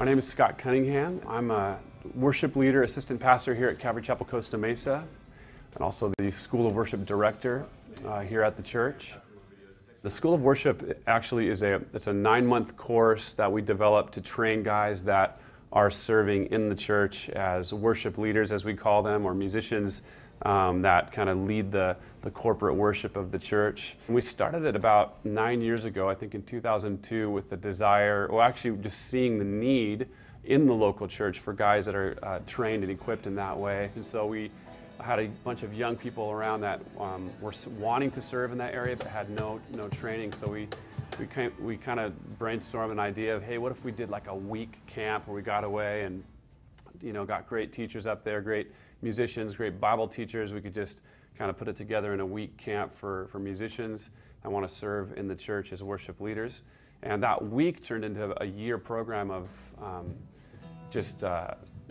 My name is Scott Cunningham. I'm a worship leader, assistant pastor here at Calvary Chapel, Costa Mesa, and also the School of Worship director here at the church. The School of Worship actually is it's a 9-month course that we developed to train guys that are serving in the church as worship leaders, as we call them, or musicians that kind of lead the corporate worship of the church. And we started it about 9 years ago, I think in 2002, with the desire, or actually just seeing the need in the local church for guys that are trained and equipped in that way. And so we had a bunch of young people around that were wanting to serve in that area but had no training. So we kind of brainstormed an idea of, hey, what if we did like a week camp where we got away and got great teachers up there, great musicians, great Bible teachers. We could just kind of put it together in a week camp for musicians that want to serve in the church as worship leaders. And that week turned into a year program of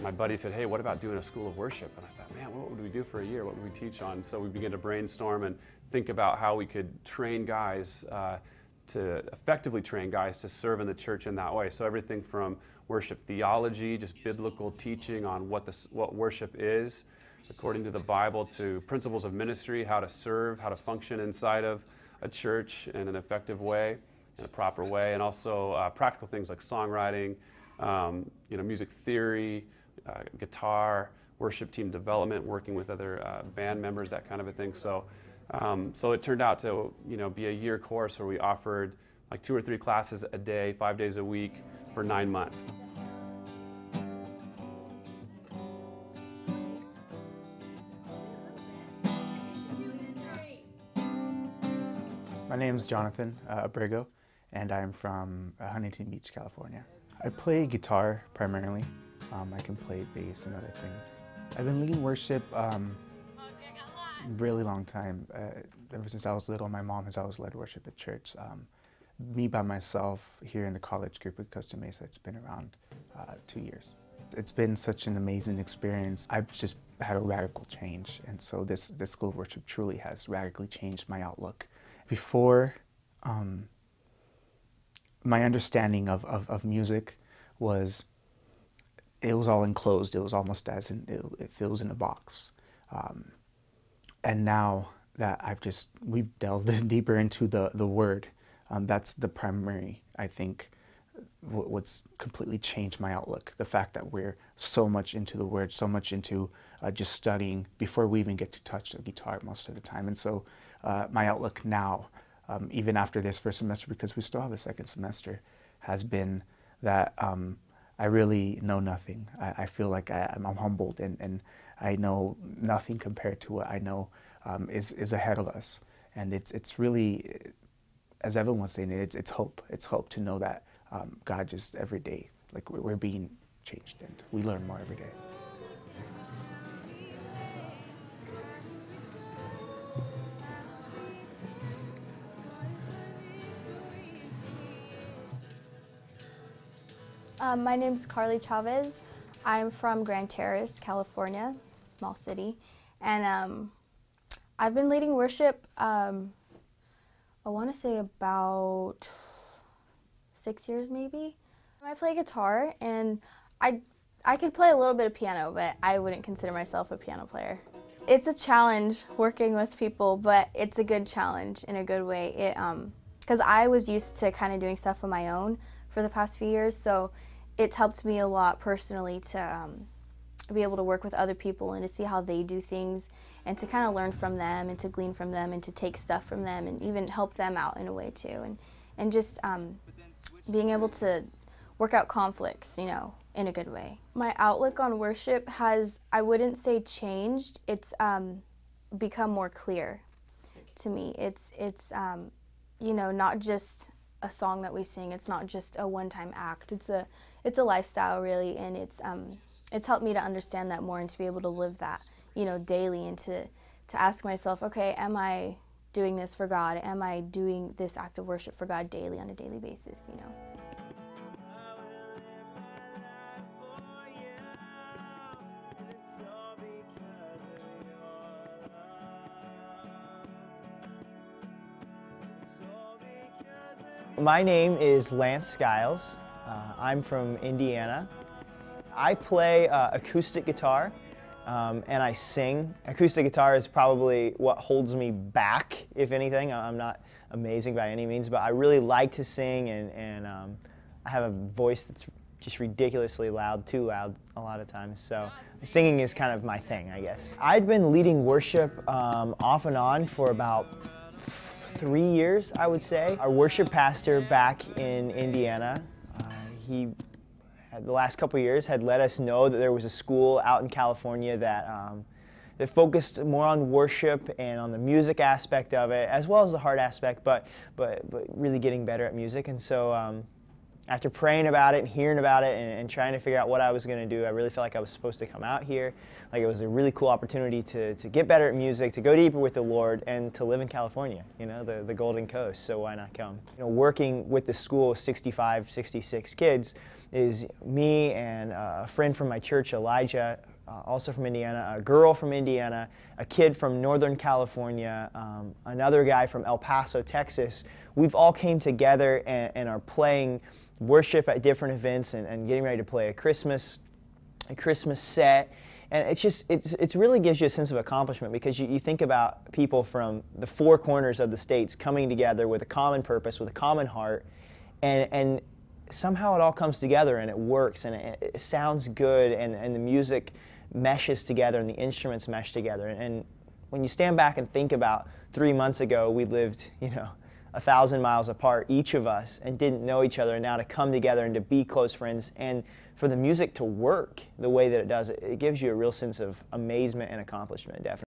my buddy said, hey, what about doing a school of worship? And I thought, man, what would we do for a year? What would we teach on? So we began to brainstorm and think about how we could train guys to effectively train guys to serve in the church in that way. So everything from worship theology, just biblical teaching on what worship is according to the Bible, to principles of ministry, how to serve, how to function inside of a church in an effective way, in a proper way, and also practical things like songwriting, music theory, guitar, worship team development, working with other band members, that kind of a thing. So it turned out to be a year course where we offered like 2 or 3 classes a day, 5 days a week for 9 months. My name is Jonathan Abrego, and I'm from Huntington Beach, California. I play guitar primarily. I can play bass and other things. I've been leading worship really long time. Ever since I was little, my mom has always led worship at church. Me by myself here in the college group at Costa Mesa, it's been around 2 years. It's been such an amazing experience. I've just had a radical change, and so this School of Worship truly has radically changed my outlook. Before, my understanding of music was, it was all enclosed. It was almost as in, it fills in a box. And now that we've delved deeper into the Word, that's the primary, I think, what's completely changed my outlook. The fact that we're so much into the Word, so much into just studying before we even get to touch the guitar most of the time. And so my outlook now, even after this first semester, because we still have a second semester, has been that I really know nothing. I feel like I'm humbled, and I know nothing compared to what I know is ahead of us. And it's really, as Evan was saying, it's hope. It's hope to know that God just every day, like we're being changed, and we learn more every day. My name's Carly Chavez. I'm from Grand Terrace, California, small city, and I've been leading worship, I want to say about 6 years maybe. I play guitar, and I could play a little bit of piano, but I wouldn't consider myself a piano player. It's a challenge working with people, but it's a good challenge in a good way. Because I was used to kind of doing stuff on my own for the past few years, so it's helped me a lot personally to be able to work with other people and to see how they do things, and to kind of learn from them and to glean from them and to take stuff from them and even help them out in a way too, and just being able to work out conflicts, in a good way. My outlook on worship has, I wouldn't say changed, it's become more clear to me. It's not just a song that we sing. It's not just a one-time act. It's a lifestyle really, and it's helped me to understand that more and to be able to live that, daily, and to ask myself, okay, am I doing this for God? Am I doing this act of worship for God daily, on a daily basis, My name is Lance Skiles. I'm from Indiana. I play acoustic guitar and I sing. Acoustic guitar is probably what holds me back, if anything. I'm not amazing by any means, but I really like to sing, and I have a voice that's just ridiculously loud, too loud a lot of times. So singing is kind of my thing, I guess. I'd been leading worship off and on for about 3 years, I would say. Our worship pastor back in Indiana, he the last couple of years had let us know that there was a school out in California that focused more on worship and on the music aspect of it, as well as the heart aspect, but really getting better at music. And so after praying about it and hearing about it and trying to figure out what I was going to do, I really felt like I was supposed to come out here. Like, it was a really cool opportunity to get better at music, to go deeper with the Lord, and to live in California, you know, the Golden Coast, so why not come? You know, working with the school of 65, 66 kids is me and a friend from my church, Elijah, also from Indiana, a girl from Indiana, a kid from Northern California, another guy from El Paso, Texas. We've all came together and are playing worship at different events and getting ready to play a Christmas set. And it really gives you a sense of accomplishment, because you think about people from the four corners of the states coming together with a common purpose, with a common heart, and somehow it all comes together and it works and it sounds good, and the music meshes together and the instruments mesh together. And when you stand back and think about 3 months ago, we lived, 1,000 miles apart, each of us, and didn't know each other, and now to come together and to be close friends, and for the music to work the way that it does, it gives you a real sense of amazement and accomplishment, definitely.